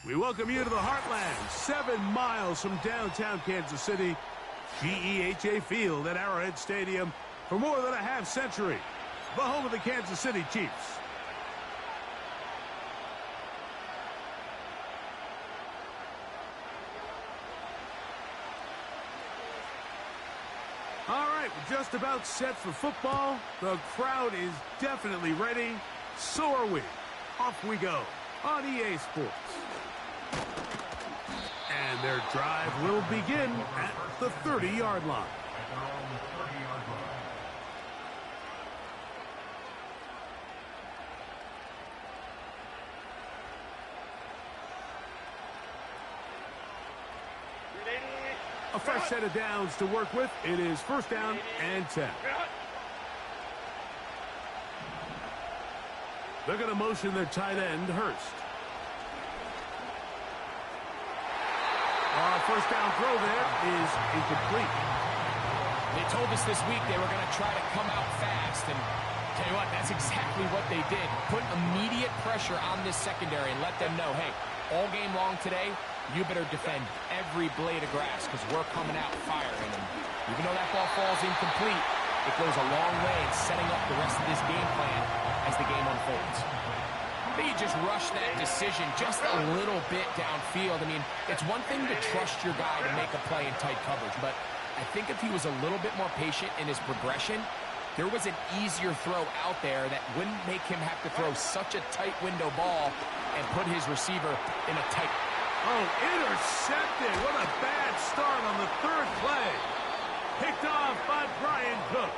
We welcome you to the Heartland, 7 miles from downtown Kansas City, GEHA Field at Arrowhead Stadium for more than a half-century, the home of the Kansas City Chiefs. All right, we're just about set for football. The crowd is definitely ready. So are we. Off we go on EA Sports. And their drive will begin at the 30-yard line. A fresh set of downs to work with. It is first down and 10. They're going to motion their tight end, Hurst. First down throw there is incomplete. They told us this week they were going to try to come out fast, and tell you what, that's exactly what they did. Put immediate pressure on this secondary and let them know, hey, all game long today, you better defend every blade of grass because we're coming out firing. And even though that ball falls incomplete, it goes a long way in setting up the rest of this game plan as the game unfolds. They just rush that decision just a little bit downfield. I mean, it's one thing to trust your guy to make a play in tight coverage, but I think if he was a little bit more patient in his progression, there was an easier throw out there that wouldn't make him have to throw such a tight window ball and put his receiver in a tight... Oh, intercepted. What a bad start on the third play. Picked off by Brian Cook.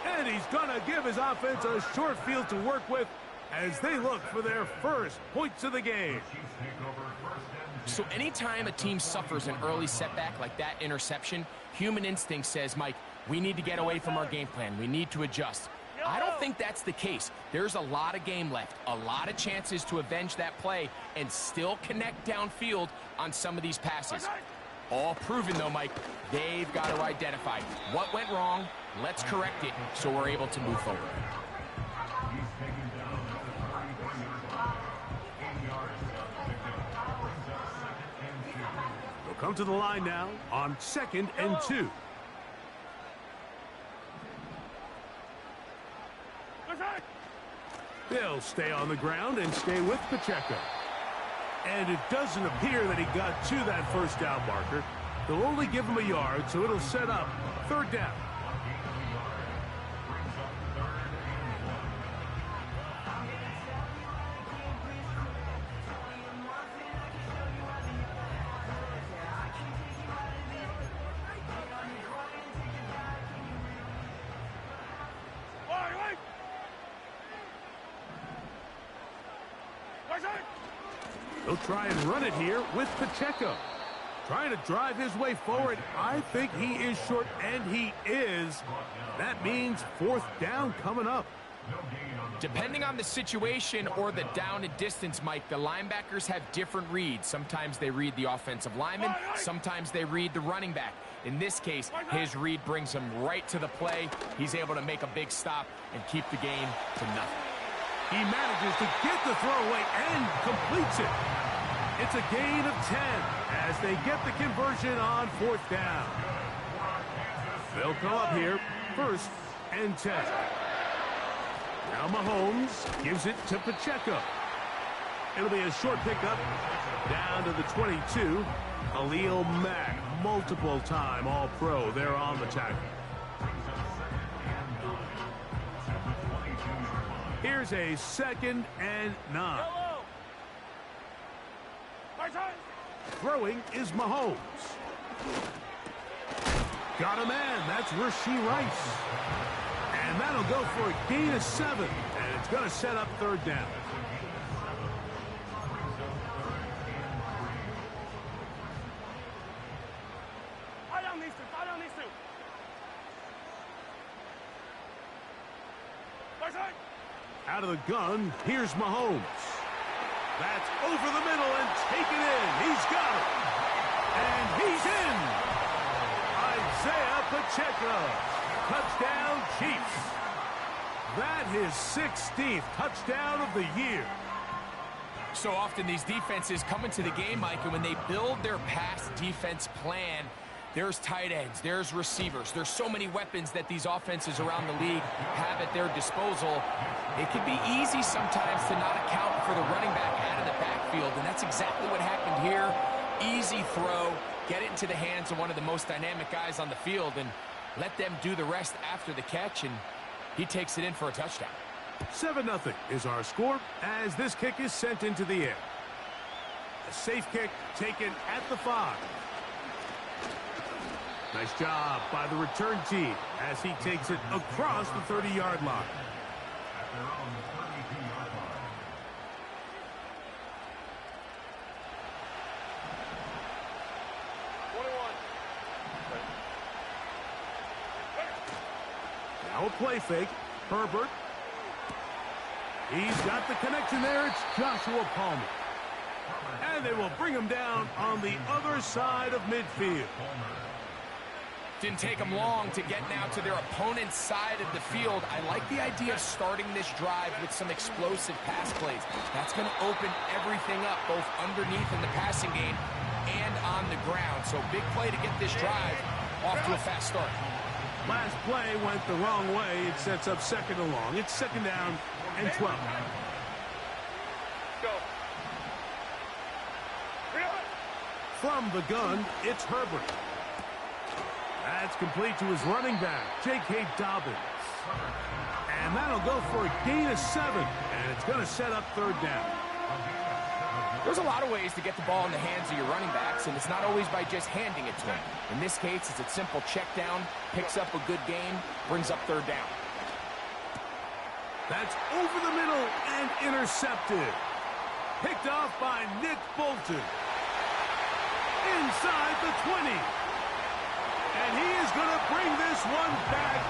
And he's going to give his offense a short field to work with as they look for their first points of the game. So anytime a team suffers an early setback like that interception, human instinct says, Mike, we need to get away from our game plan. We need to adjust. I don't think that's the case. There's a lot of game left, a lot of chances to avenge that play and still connect downfield on some of these passes. All proven, though, Mike, they've got to identify what went wrong, let's correct it so we're able to move forward. They'll come to the line now on 2nd and 2. They'll stay on the ground and stay with Pacheco. And it doesn't appear that he got to that first down marker. They'll only give him a yard, so it'll set up 3rd down. He'll try and run it here with Pacheco. Trying to drive his way forward. I think he is short, and he is. That means 4th down coming up. Depending on the situation or the down and distance, Mike, the linebackers have different reads. Sometimes they read the offensive lineman. Sometimes they read the running back. In this case, his read brings him right to the play. He's able to make a big stop and keep the game to nothing. He manages to get the throw away and completes it. It's a gain of 10 as they get the conversion on 4th down. They'll come up here 1st and 10. Now Mahomes gives it to Pacheco. It'll be a short pickup down to the 22. Khalil Mack, multiple-time All-Pro there on the tackle. Here's a 2nd and 9. Throwing is Mahomes. Got a man. That's Rashee Rice. And that'll go for a gain of 7. And it's going to set up 3rd down. Out of the gun, here's Mahomes. That's over the middle and taken in. He's got it. And he's in. Isaiah Pacheco. Touchdown, Chiefs. That is his 16th touchdown of the year. So often these defenses come into the game, Mike, and when they build their pass defense plan, there's tight ends, there's receivers, there's so many weapons that these offenses around the league have at their disposal. It can be easy sometimes to not account for the running back out of the backfield, and that's exactly what happened here. Easy throw, get it into the hands of one of the most dynamic guys on the field, and let them do the rest after the catch, and he takes it in for a touchdown. 7-0 is our score as this kick is sent into the air. A safe kick taken at the 5. Nice job by the return team as he takes it across the 30-yard line. Now a play fake. Herbert. He's got the connection there. It's Joshua Palmer. And they will bring him down on the other side of midfield. Didn't take them long to get now to their opponent's side of the field. I like the idea of starting this drive with some explosive pass plays. That's going to open everything up, both underneath in the passing game and on the ground. So big play to get this drive off to a fast start. Last play went the wrong way. It sets up second and long. It's second down and 12. Go. From the gun, it's Herbert. That's complete to his running back, J.K. Dobbins. And that'll go for a gain of 7. And it's going to set up third down. There's a lot of ways to get the ball in the hands of your running backs, and it's not always by just handing it to them. In this case, it's a simple check down, picks up a good gain, brings up third down. That's over the middle and intercepted. Picked off by Nick Bolton. Inside the 20. And he is going to bring this one back.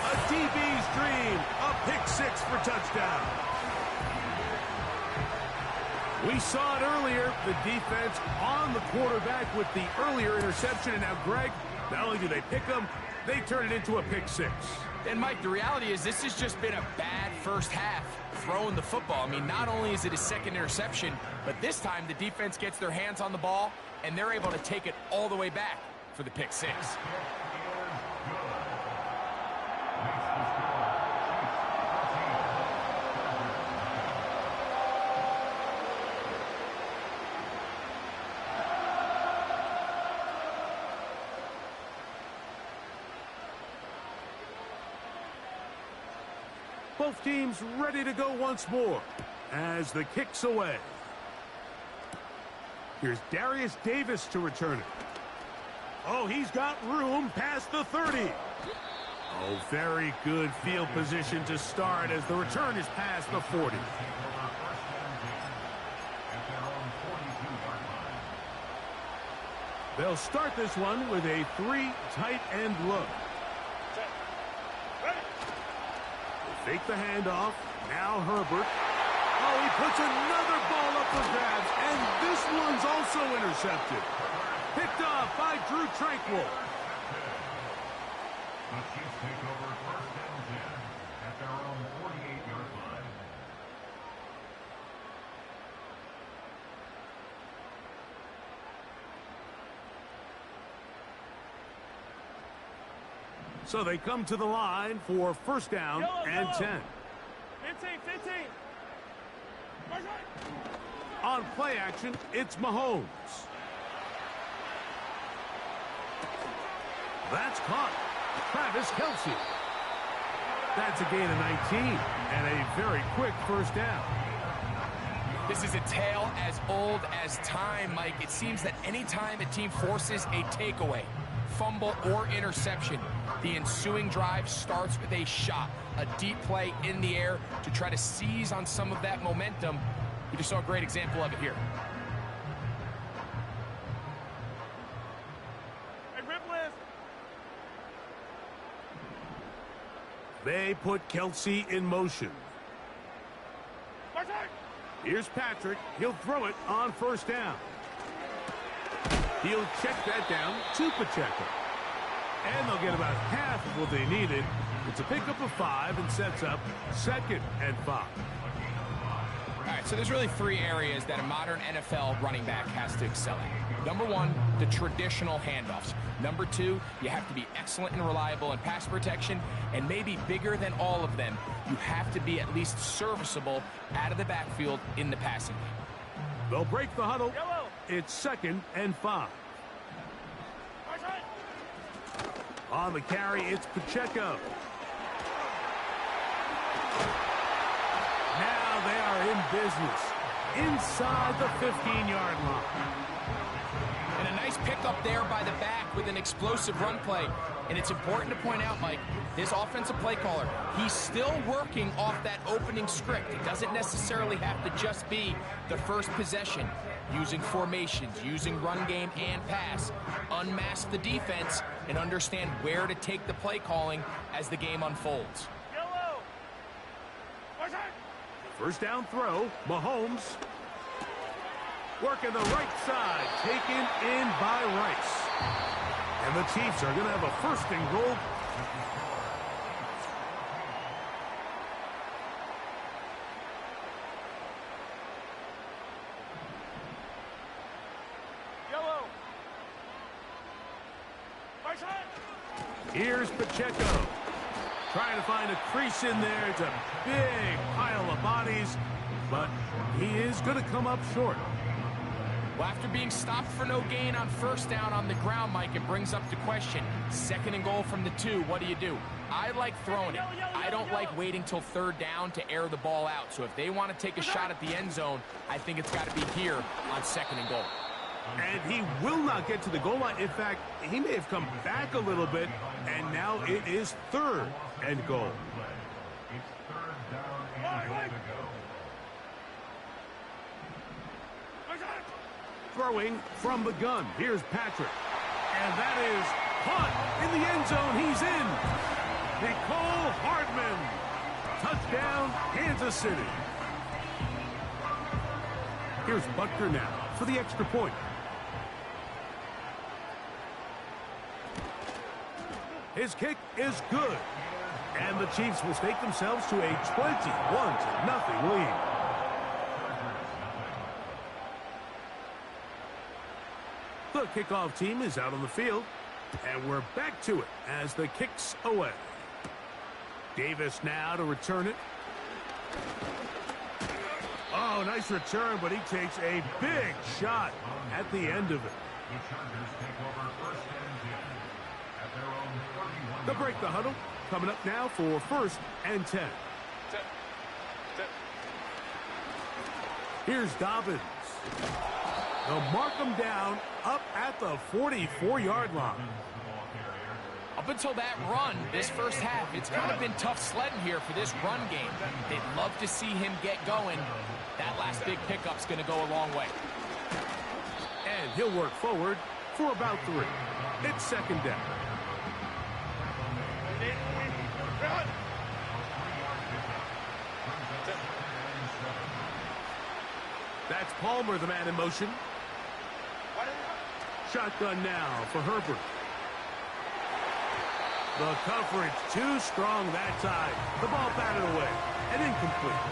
A DB's dream. A pick 6 for touchdown. We saw it earlier. The defense on the quarterback with the earlier interception. And now, Greg, not only do they pick him, they turn it into a pick 6. And, Mike, the reality is this has just been a bad first half throwing the football. I mean, not only is it a second interception, but this time the defense gets their hands on the ball, and they're able to take it all the way back for the pick 6. Both teams ready to go once more as the kick's away. Here's Darius Davis to return it. Oh, he's got room past the 30. Oh, very good field position to start as the return is past the 40. They'll start this one with a 3 tight end look. Fake the handoff. Now Herbert. Oh, he puts another ball up for grabs, and this one's also intercepted. Picked off by Drew Tranquil. The Chiefs take over first and 10 at their own 48-yard line. So they come to the line for first down and 10. 15. On play action, it's Mahomes. That's caught. Travis Kelce. That's a gain of 19 and a very quick first down. This is a tale as old as time, Mike. It seems that anytime a team forces a takeaway, fumble, or interception, the ensuing drive starts with a shot, a deep play in the air to try to seize on some of that momentum. You just saw a great example of it here. Hey, rip list. They put Kelce in motion. Here's Patrick. He'll throw it on first down. He'll check that down to Pacheco. And they'll get about half of what they needed. It's a pickup of 5 and sets up second and 5. All right, so there's really three areas that a modern NFL running back has to excel at. Number one, the traditional handoffs. Number two, you have to be excellent and reliable in pass protection. And maybe bigger than all of them, you have to be at least serviceable out of the backfield in the passing game. They'll break the huddle. It's 2nd and 5. On the carry, it's Pacheco. Now they are in business inside the 15-yard line. And a nice pickup there by the back with an explosive run play. And it's important to point out, Mike, this offensive play caller, he's still working off that opening script. It doesn't necessarily have to just be the first possession. Using formations, using run game and pass. Unmask the defense and understand where to take the play calling as the game unfolds. First down throw, Mahomes. Working the right side, taken in by Rice. And the Chiefs are going to have a 1st and goal. Here's Pacheco. Trying to find a crease in there. It's a big pile of bodies, but he is going to come up short. Well, after being stopped for no gain on 1st down on the ground, Mike, it brings up the question. 2nd and goal from the 2, what do you do? I like throwing it. I don't like waiting till 3rd down to air the ball out. So if they want to take a shot at the end zone, I think it's got to be here on 2nd and goal. And he will not get to the goal line. In fact, he may have come back a little bit, and now it is 3rd and goal. It's 3rd down and goal to go. Throwing from the gun. Here's Patrick. And that is punt in the end zone. He's in. Nicole Hardman. Touchdown, Kansas City. Here's Butker now for the extra point. His kick is good. And the Chiefs will stake themselves to a 21-0 lead. The kickoff team is out on the field. And we're back to it as the kick's away. Davis now to return it. Oh, nice return, but he takes a big shot at the end of it. The Chargers take over 1st and 10 at their own 31. They'll break the huddle. Coming up now for 1st and 10. Here's Dobbins. They'll mark him down up at the 44-yard line. Up until that run, this 1st half, it's kind of been tough sledding here for this run game. They'd love to see him get going. That last big pickup's going to go a long way. And he'll work forward for about 3. It's 2nd down. That's Palmer, the man in motion. Shotgun now for Herbert. The coverage too strong that time. The ball batted away and incomplete.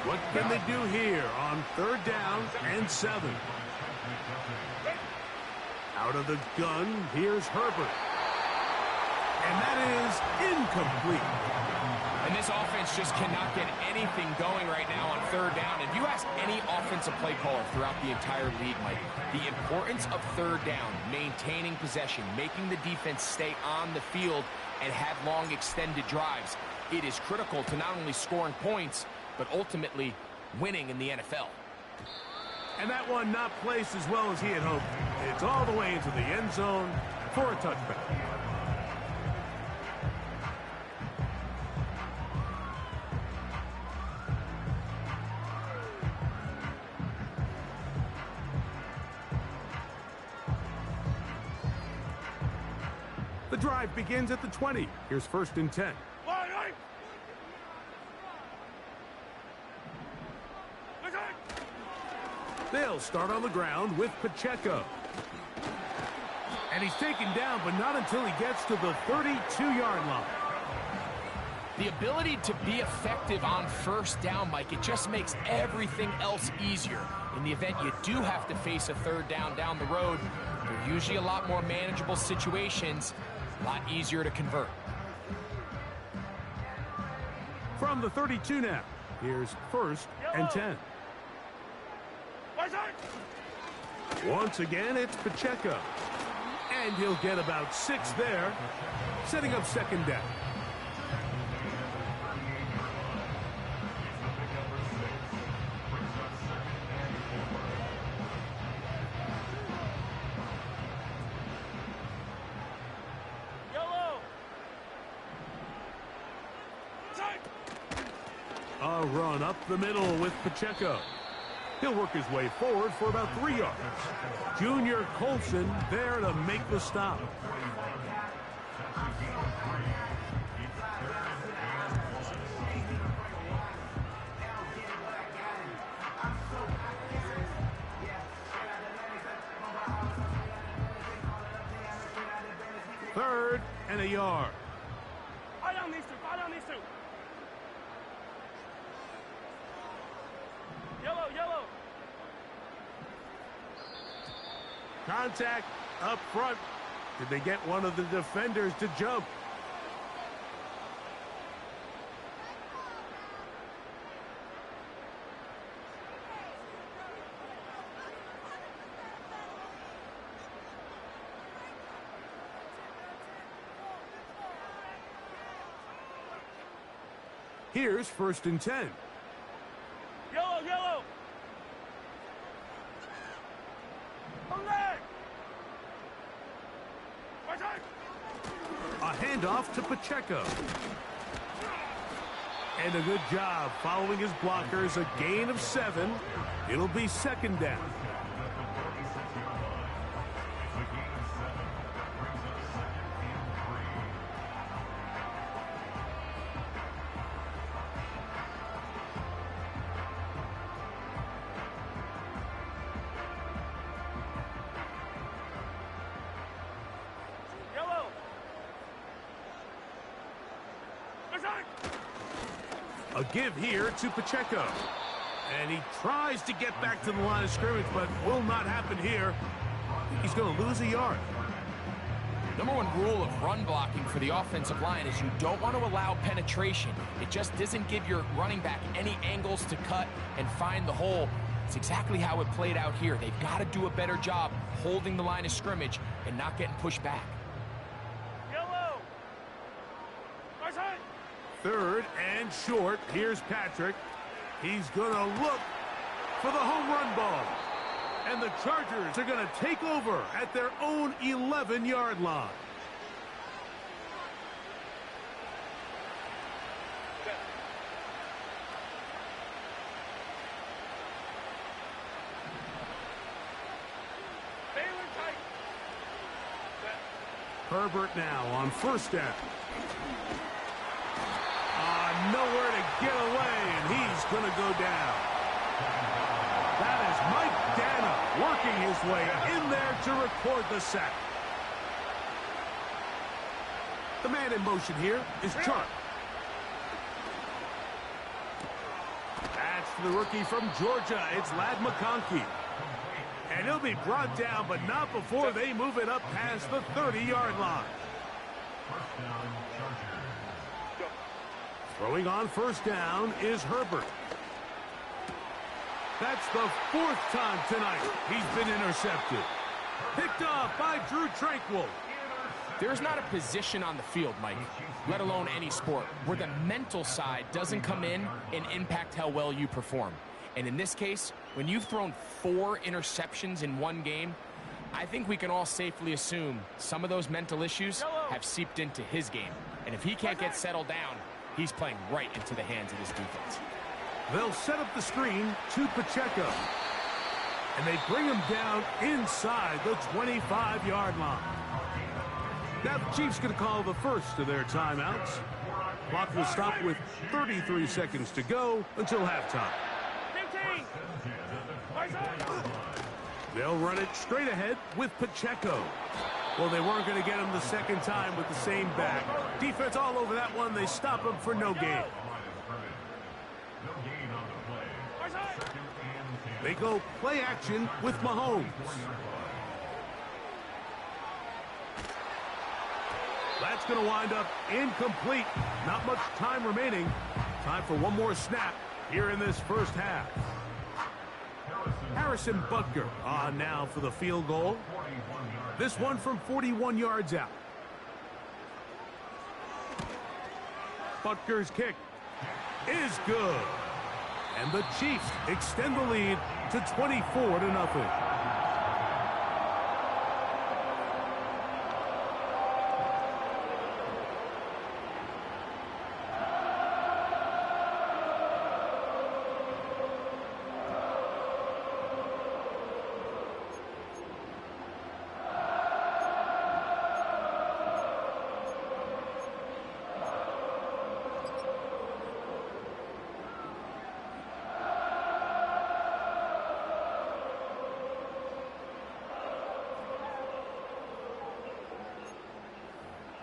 What can they do here on 3rd down and 7? Out of the gun, here's Herbert. And that is incomplete. And this offense just cannot get anything going right now on 3rd down. If you ask any offensive play caller throughout the entire league, Mike, the importance of 3rd down, maintaining possession, making the defense stay on the field and have long extended drives, it is critical to not only scoring points, but ultimately winning in the NFL. And that one not placed as well as he had hoped. It's all the way into the end zone for a touchback. The drive begins at the 20. Here's 1st and 10. They'll start on the ground with Pacheco. And he's taken down, but not until he gets to the 32-yard line. The ability to be effective on first down, Mike, it just makes everything else easier. In the event you do have to face a third down the road, they're usually a lot more manageable situations, a lot easier to convert. From the 32 now, here's 1st and 10. Once again, it's Pacheco. And he'll get about 6 there, setting up 2nd down. A run up the middle with Pacheco. He'll work his way forward for about 3 yards. Junior Colson there to make the stop. Third and a yard. Contact up front. Did they get one of the defenders to jump? Here's 1st and 10. Yellow. A handoff to Pacheco. And a good job following his blockers. A gain of 7. It'll be 2nd down. A give here to Pacheco. And he tries to get back to the line of scrimmage, but will not happen here. He's going to lose a yard. Number 1 rule of run blocking for the offensive line is you don't want to allow penetration. It just doesn't give your running back any angles to cut and find the hole. It's exactly how it played out here. They've got to do a better job holding the line of scrimmage and not getting pushed back. Third and short. Here's Patrick. He's going to look for the home run ball. And the Chargers are going to take over at their own 11-yard line. Herbert now on 1st down. Nowhere to get away, and he's going to go down. That is Mike Dana working his way in there to record the sack. The man in motion here is Chark. That's the rookie from Georgia. It's Ladd McConkey. And he'll be brought down, but not before they move it up past the 30-yard line. Throwing on 1st down is Herbert. That's the 4th time tonight he's been intercepted. Picked off by Drew Tranquill. There's not a position on the field, Mike, let alone any sport, where the mental side doesn't come in and impact how well you perform. And in this case, when you've thrown 4 interceptions in one game, I think we can all safely assume some of those mental issues have seeped into his game. And if he can't get settled down, he's playing right into the hands of this defense. They'll set up the screen to Pacheco. And they bring him down inside the 25-yard line. Now the Chiefs going to call the first of their timeouts. Clock will stop with 33 seconds to go until halftime. 15. They'll run it straight ahead with Pacheco. Well, they weren't going to get him the second time with the same back. Defense all over that one. They stop him for no gain. They go play action with Mahomes. That's going to wind up incomplete. Not much time remaining. Time for one more snap here in this first half. Harrison Butker on now for the field goal. This one from 41 yards out. Butker's kick is good. And the Chiefs extend the lead to 24-0.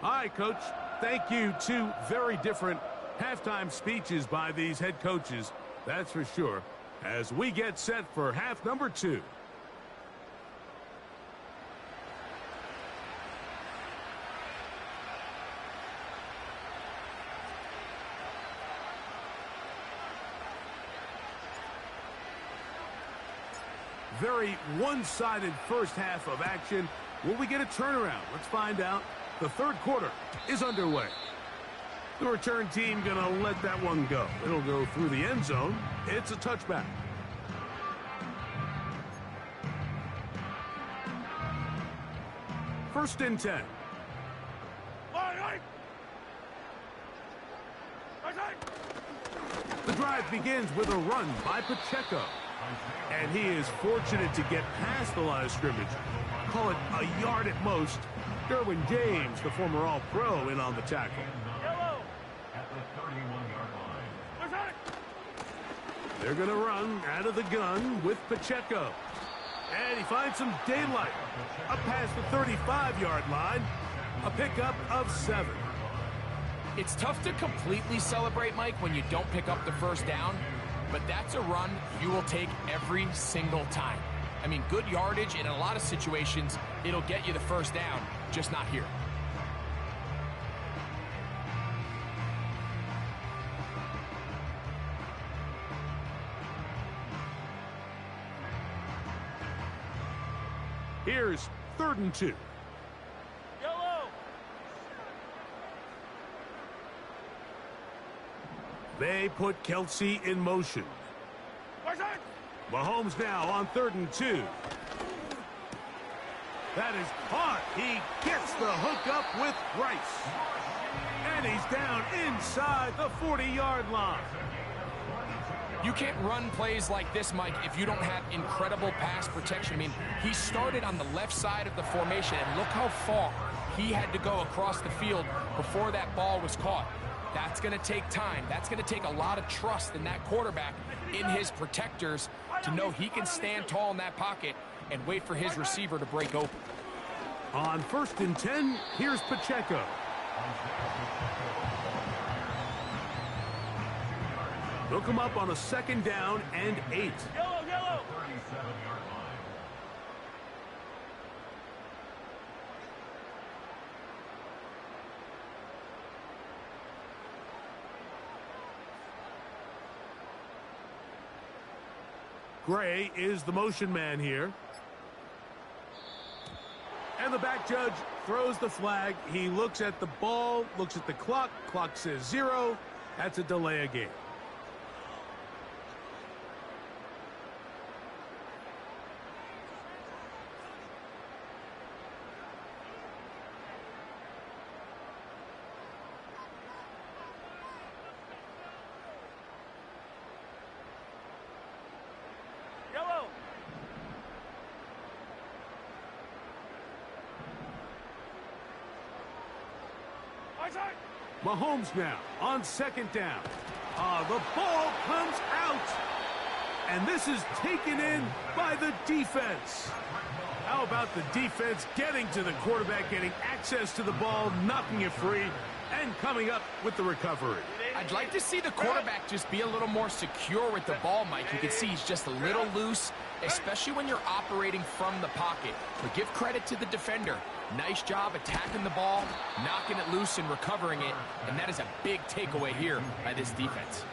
Hi, Coach. Thank you. Two very different halftime speeches by these head coaches, that's for sure, as we get set for half number 2. Very one-sided first half of action. Will we get a turnaround? Let's find out. The third quarter is underway. The return team going to let that one go. It'll go through the end zone. It's a touchback. First and 10. The drive begins with a run by Pacheco. And he is fortunate to get past the line of scrimmage. Call it a yard at most. Derwin James, the former All-Pro, in on the tackle. At the 31-yard line. They're going to run out of the gun with Pacheco. And he finds some daylight. Up past the 35-yard line. A pickup of 7. It's tough to completely celebrate, Mike, when you don't pick up the first down. But that's a run you will take every single time. I mean, good yardage, and in a lot of situations, it'll get you the first down, just not here. Here's 3rd and 2. Yellow. They put Kelsey in motion. Mahomes now on 3rd and 2. That is caught. He gets the hook up with Rice. And he's down inside the 40-yard line. You can't run plays like this, Mike, if you don't have incredible pass protection. I mean, he started on the left side of the formation, and look how far he had to go across the field before that ball was caught. That's going to take time. That's going to take a lot of trust in that quarterback, in his protectors, to know he can stand tall in that pocket and wait for his receiver to break open. On 1st and 10, here's Pacheco. They'll come up on a 2nd down and 8. Yellow, yellow. 37-yard line. Gray is the motion man here. And the back judge throws the flag. He looks at the ball, looks at the clock. Clock says 0. That's a delay of game. Yellow. Mahomes now on 2nd down. The ball comes out. And this is taken in by the defense. How about the defense getting to the quarterback, getting access to the ball, knocking it free, and coming up with the recovery? I'd like to see the quarterback just be a little more secure with the ball, Mike. You can see he's just a little loose, especially when you're operating from the pocket. But give credit to the defender. Nice job attacking the ball, knocking it loose and recovering it, and that is a big takeaway here by this defense.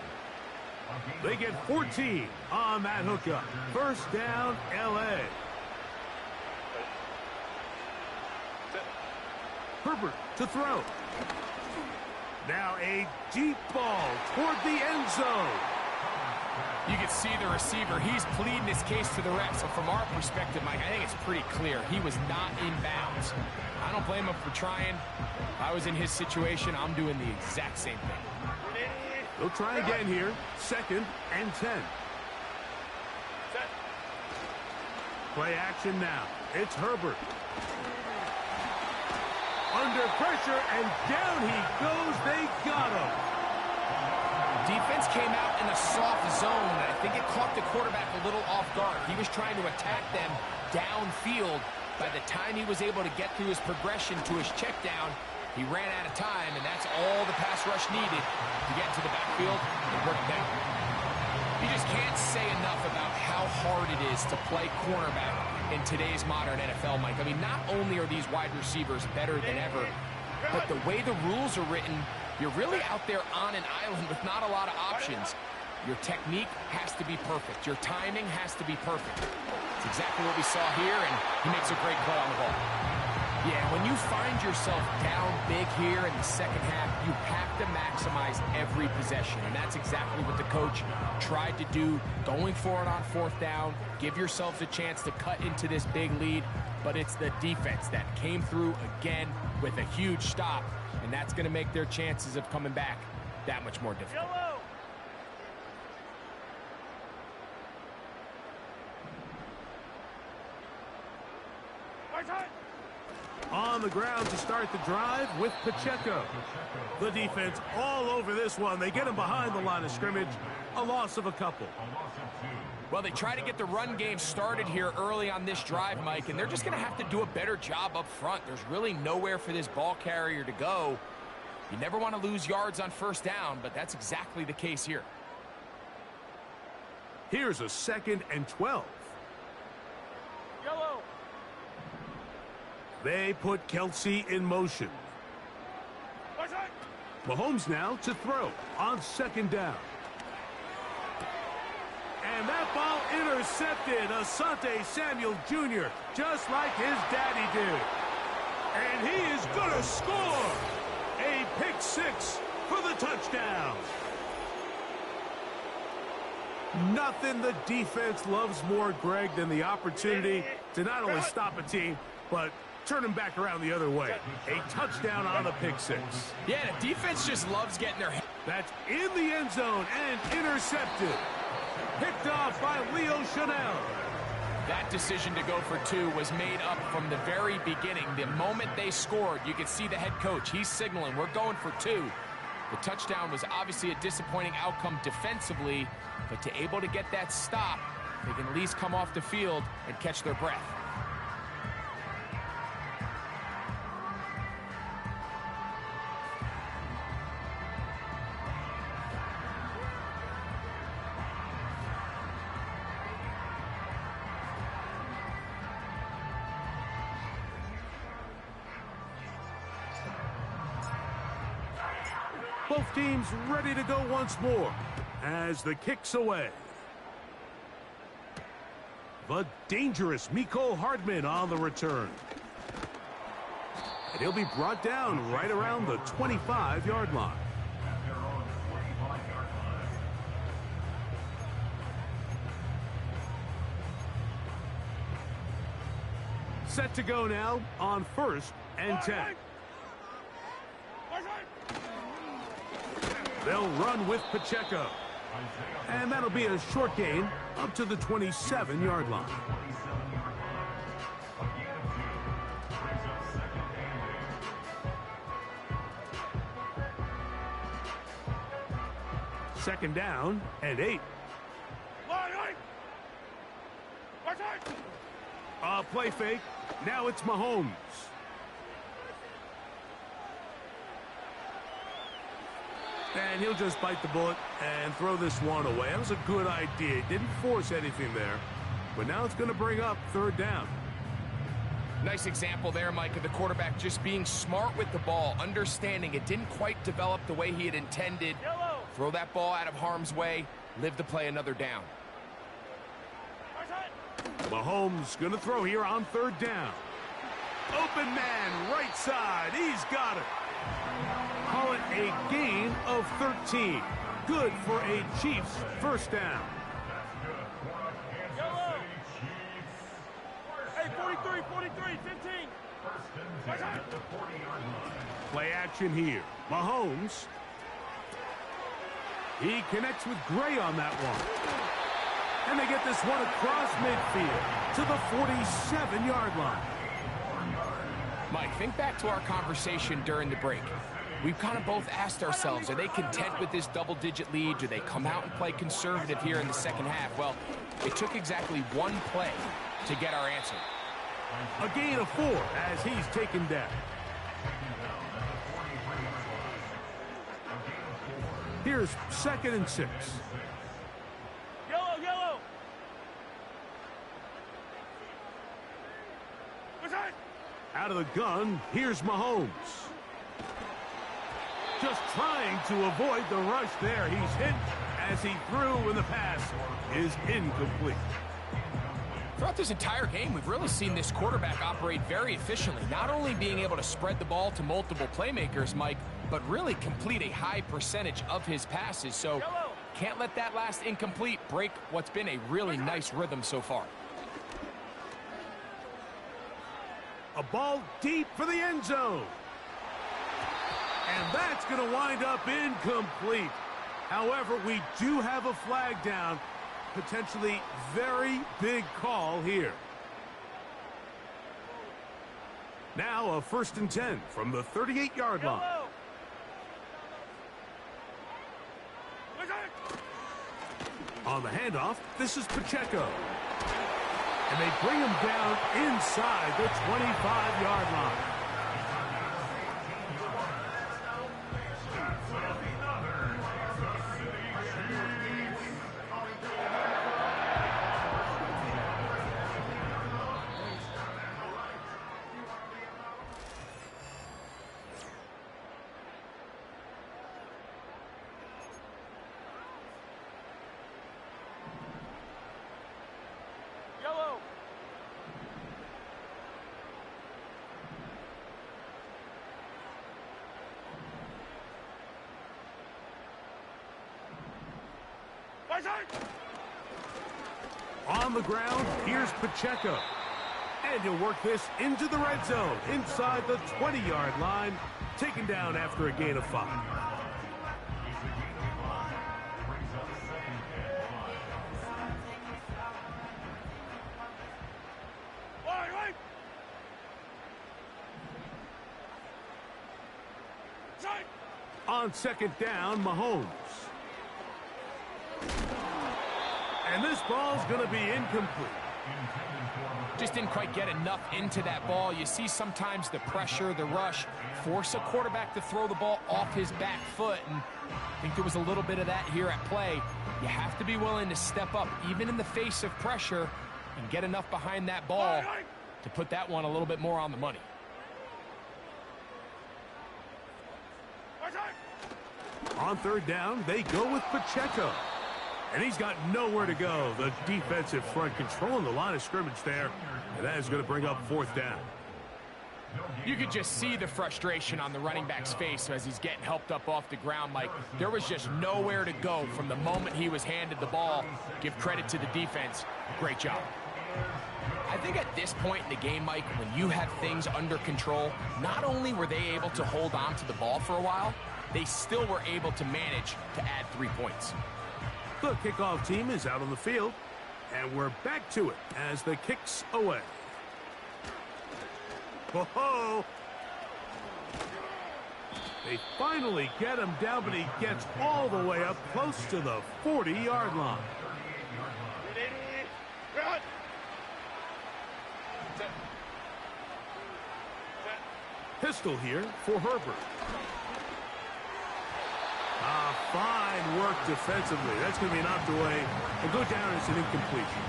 They get 14 on that hookup. First down, L.A. Herbert to throw. Now a deep ball toward the end zone. You can see the receiver. He's pleading his case to the ref. So from our perspective, Mike, I think it's pretty clear. He was not in bounds. I don't blame him for trying. If I was in his situation, I'm doing the exact same thing. They'll try again here. 2nd and 10. Play action now. It's Herbert. Under pressure, and down he goes. They got him. Defense came out in a soft zone, and I think it caught the quarterback a little off guard. He was trying to attack them downfield. By the time he was able to get through his progression to his check down, he ran out of time, and that's all the pass rush needed to get to the backfield and work it down. You just can't say enough about how hard it is to play cornerback in today's modern NFL, Mike. I mean, not only are these wide receivers better than ever, but the way the rules are written, you're really out there on an island with not a lot of options. Your technique has to be perfect. Your timing has to be perfect. It's exactly what we saw here, and he makes a great play on the ball. Yeah, when you find yourself down big here in the second half, you have to maximize every possession, and that's exactly what the coach tried to do, going for it on 4th down, give yourselves a chance to cut into this big lead, but it's the defense that came through again with a huge stop, and that's going to make their chances of coming back that much more difficult. Yellow. On the ground to start the drive with Pacheco. The defense all over this one. They get him behind the line of scrimmage. A loss of a couple. Well, they try to get the run game started here early on this drive, Mike, and they're just going to have to do a better job up front. There's really nowhere for this ball carrier to go. You never want to lose yards on 1st down, but that's exactly the case here. Here's a 2nd and 12. Yellow. They put Kelsey in motion. Mahomes now to throw on 2nd down. And that ball intercepted. Asante Samuel Jr., just like his daddy did. And he is going to score. A pick 6 for the touchdown. Nothing the defense loves more, Greg, than the opportunity to not only stop a team, but turn him back around the other way. A touchdown on the pick 6. Yeah, the defense just loves getting their... That's in the end zone and intercepted. Picked off by Leo Chanel. That decision to go for 2 was made up from the very beginning. The moment they scored, you could see the head coach. He's signaling, we're going for 2. The touchdown was obviously a disappointing outcome defensively, but to able to get that stop, they can at least come off the field and catch their breath. Both teams ready to go once more as the kick's away. The dangerous Mecole Hardman on the return. And he'll be brought down right around the 25-yard line. Set to go now on 1st and 10. They'll run with Pacheco. And that'll be a short gain up to the 27-yard line. Second down and 8. Play fake. Now it's Mahomes. And he'll just bite the bullet and throw this one away. That was a good idea. Didn't force anything there. But now it's going to bring up third down. Nice example there, Mike, of the quarterback just being smart with the ball, understanding it didn't quite develop the way he had intended. Yellow. Throw that ball out of harm's way, live to play another down. Mahomes going to throw here on third down. Open man, right side. He's got it. Call it a gain of 13. Good for a Chiefs first down. Yellow. Hey, 43, 15. Play action here. Mahomes. He connects with Gray on that one. And they get this one across midfield to the 47-yard line. Mike, think back to our conversation during the break. We've kind of both asked ourselves, are they content with this double-digit lead? Do they come out and play conservative here in the second half? Well, it took exactly one play to get our answer. A gain of 4 as he's taken down. Here's 2nd and 6. Yellow. Out of the gun, here's Mahomes. Just trying to avoid the rush there. He's hit as he threw when the pass is incomplete. Throughout this entire game, we've really seen this quarterback operate very efficiently, not only being able to spread the ball to multiple playmakers, Mike, but really complete a high percentage of his passes. So can't let that last incomplete break what's been a really nice rhythm so far. A ball deep for the end zone. And that's going to wind up incomplete. However, we do have a flag down. Potentially very big call here. Now a 1st and 10 from the 38-yard line. On the handoff, this is Pacheco. And they bring him down inside the 25-yard line. On the ground, here's Pacheco. And he'll work this into the red zone, inside the 20-yard line, taken down after a gain of 5. On 2nd down, Mahomes. And this ball's going to be incomplete. Just didn't quite get enough into that ball. You see sometimes the pressure, the rush, force a quarterback to throw the ball off his back foot. And I think there was a little bit of that here at play. You have to be willing to step up, even in the face of pressure, and get enough behind that ball to put that one a little bit more on the money. On 3rd down, they go with Pacheco. And he's got nowhere to go. The defensive front controlling the line of scrimmage there. And that is going to bring up 4th down. You could just see the frustration on the running back's face as he's getting helped up off the ground, Mike. There was just nowhere to go from the moment he was handed the ball. Give credit to the defense. Great job. I think at this point in the game, Mike, when you have things under control, not only were they able to hold on to the ball for a while, they still were able to manage to add 3 points. The kickoff team is out on the field, and we're back to it as the kick's away. Whoa! They finally get him down, but he gets all the way up close to the 40-yard line. Pistol here for Herbert. Fine work defensively. That's going to be knocked away and go down as an incompletion.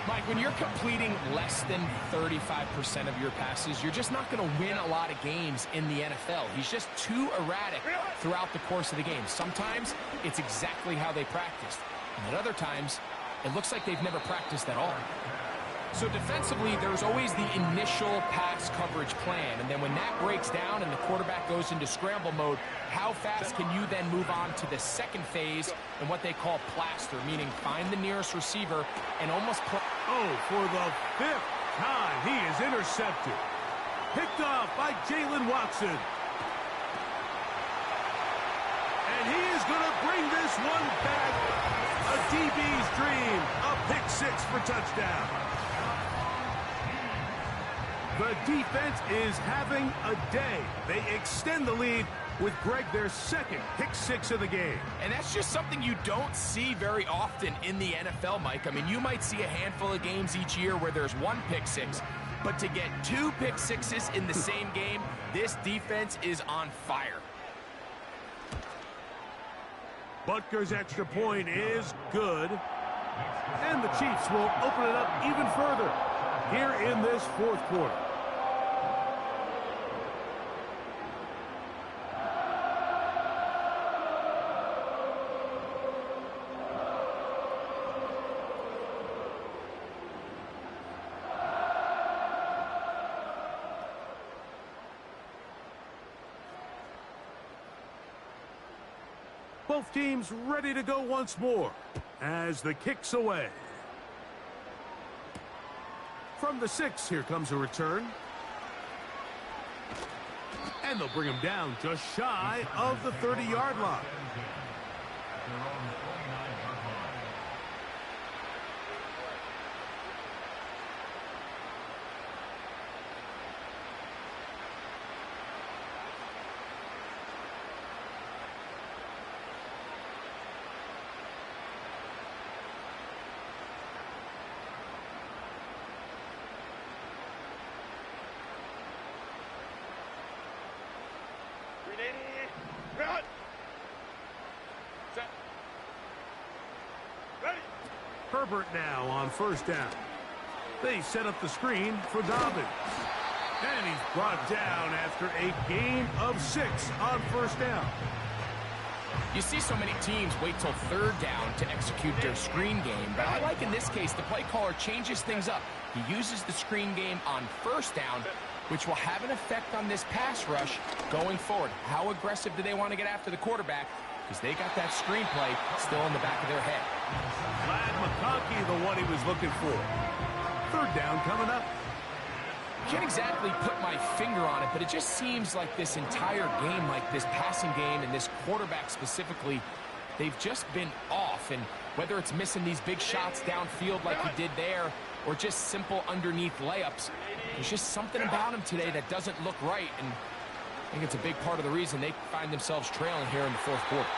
Mike, when you're completing less than 35% of your passes, you're just not going to win a lot of games in the NFL. He's just too erratic throughout the course of the game. Sometimes it's exactly how they practiced. And at other times, it looks like they've never practiced at all. So defensively, there's always the initial pass coverage plan. And then when that breaks down and the quarterback goes into scramble mode, how fast can you then move on to the second phase and what they call plaster, meaning find the nearest receiver and almost play. Oh, for the 5th time, he is intercepted. Picked off by Jalen Watson. And he is going to bring this one back. A DB's dream. A pick 6 for touchdown. The defense is having a day. They extend the lead with Greg, their second pick 6 of the game. And that's just something you don't see very often in the NFL, Mike. I mean, you might see a handful of games each year where there's 1 pick 6, but to get 2 pick 6s in the same game, this defense is on fire. Butker's extra point is good. And the Chiefs will open it up even further here in this 4th quarter. Both teams ready to go once more as the kick's away. From the 6, here comes a return. And they'll bring him down just shy of the 30-yard line. Herbert now on 1st down. They set up the screen for Dobbins. And he's brought down after a gain of 6 on 1st down. You see so many teams wait till 3rd down to execute their screen game, but I like in this case the play caller changes things up. He uses the screen game on 1st down, which will have an effect on this pass rush going forward. How aggressive do they want to get after the quarterback? Because they got that screenplay still in the back of their head. Glad McConkey, the one he was looking for. 3rd down coming up. Can't exactly put my finger on it, but it just seems like this entire game, like this passing game and this quarterback specifically, they've just been off. And whether it's missing these big shots downfield like he did there, or just simple underneath layups, there's just something about him today that doesn't look right. And I think it's a big part of the reason they find themselves trailing here in the 4th quarter.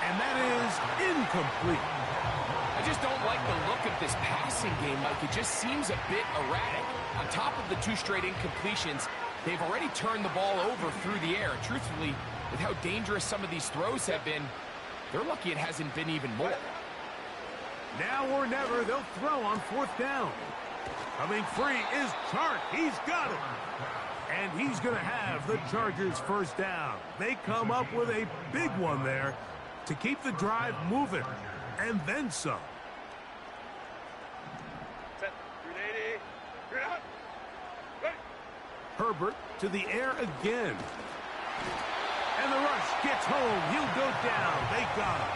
And that is incomplete. I just don't like the look of this passing game, Mike. It just seems a bit erratic. On top of the 2 straight incompletions, they've already turned the ball over through the air. Truthfully, with how dangerous some of these throws have been, they're lucky it hasn't been even more. Now or never, they'll throw on 4th down. Coming free is Chark. He's got it. And he's going to have the Chargers 1st down. They come up with a big one there to keep the drive moving, and then some. Herbert to the air again. And the rush gets home. He'll go down. They got him.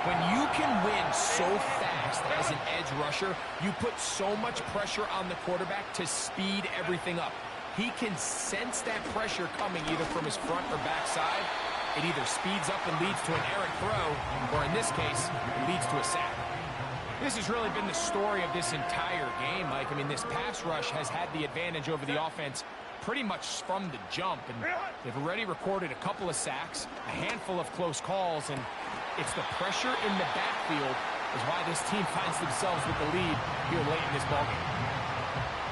When you can win so fast as an edge rusher, you put so much pressure on the quarterback to speed everything up. He can sense that pressure coming either from his front or back side. It either speeds up and leads to an errant throw, or in this case, it leads to a sack. This has really been the story of this entire game, Mike. I mean, this pass rush has had the advantage over the offense pretty much from the jump, and they've already recorded a couple of sacks, a handful of close calls, and it's the pressure in the backfield is why this team finds themselves with the lead here late in this ballgame.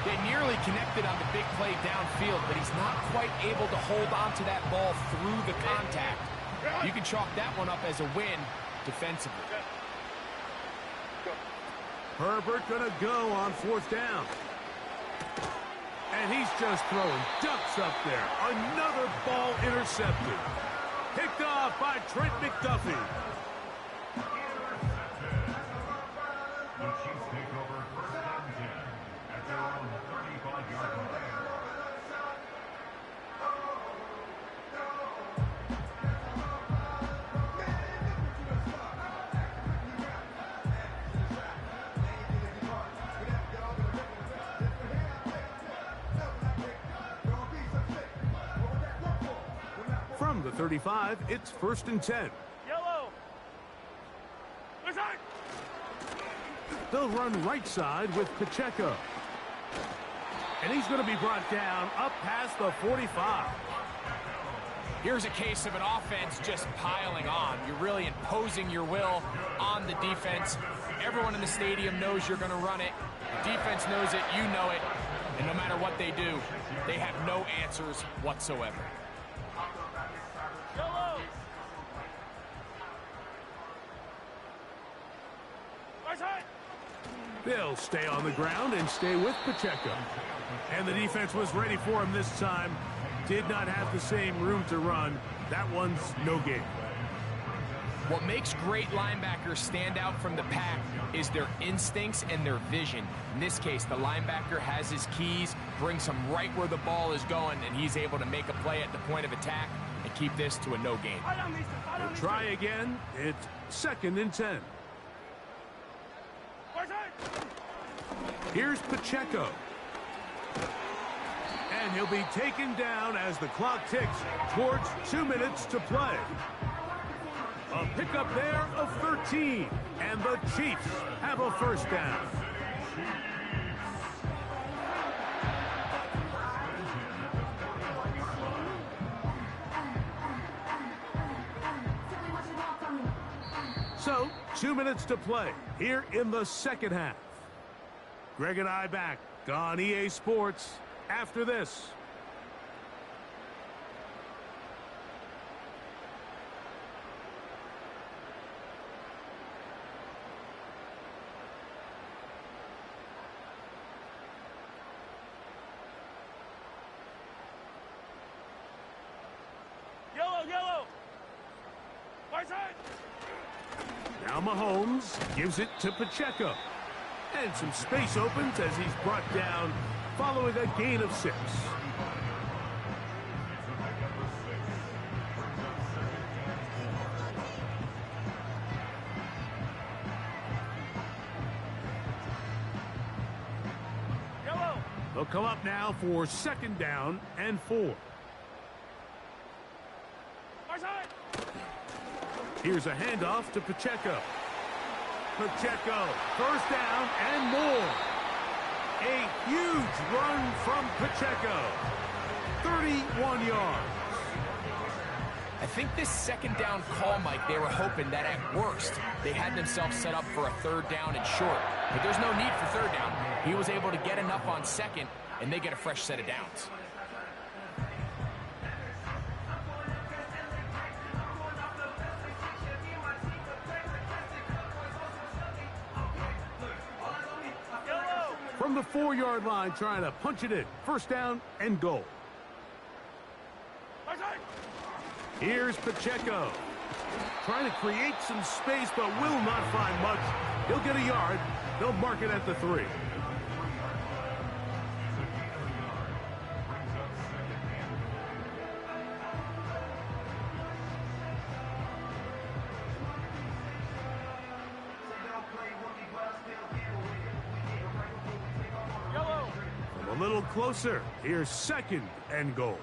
They nearly connected on the big play downfield, but he's not quite able to hold on to that ball through the contact. You can chalk that one up as a win defensively. Herbert gonna go on 4th down. And he's just throwing ducks up there. Another ball intercepted. Picked off by Trent McDuffie. The Chiefs take over 1st and 10 at their own 35-yard line. From the 35, it's 1st and 10. Yellow. Left side. They'll run right side with Pacheco. And he's going to be brought down up past the 45. Here's a case of an offense just piling on. You're really imposing your will on the defense. Everyone in the stadium knows you're going to run it. The defense knows it, you know it. And no matter what they do, they have no answers whatsoever. Yellow. Right side. They'll stay on the ground and stay with Pacheco. And the defense was ready for him this time. Did not have the same room to run. That one's no gain. What makes great linebackers stand out from the pack is their instincts and their vision. In this case, the linebacker has his keys, brings him right where the ball is going, and he's able to make a play at the point of attack and keep this to a no gain. They'll try again. It's 2nd and 10. Right side. Here's Pacheco. And he'll be taken down as the clock ticks towards 2 minutes to play. A pickup there of 13. And the Chiefs have a 1st down. So, 2 minutes to play here in the 2nd half. Greg and I back on EA Sports after this. Yellow, yellow. Right side. Now Mahomes gives it to Pacheco. And some space opens as he's brought down following a gain of 6. Yellow. They'll come up now for 2nd down and 4. Right side. Here's a handoff to Pacheco. Pacheco, 1st down and more. A huge run from Pacheco. 31 yards. I think this 2nd down call, Mike, they were hoping that at worst they had themselves set up for a 3rd down and short. But there's no need for 3rd down. He was able to get enough on 2nd, and they get a fresh set of downs. From the 4-yard line, trying to punch it in. 1st down and goal. Here's Pacheco. Trying to create some space, but will not find much. He'll get a yard. They'll mark it at the 3. A little closer. Here's 2nd and goal.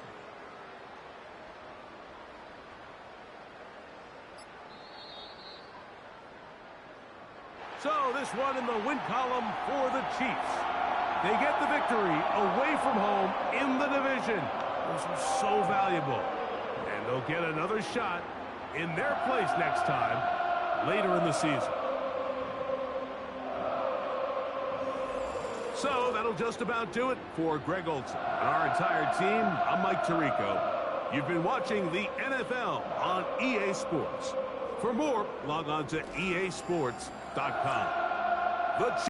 So this one in the win column for the Chiefs. They get the victory away from home in the division. Those are so valuable. And they'll get another shot in their place next time later in the season. So that'll just about do it for Greg Olson and our entire team. I'm Mike Tirico. You've been watching the NFL on EA Sports. For more, log on to easports.com. The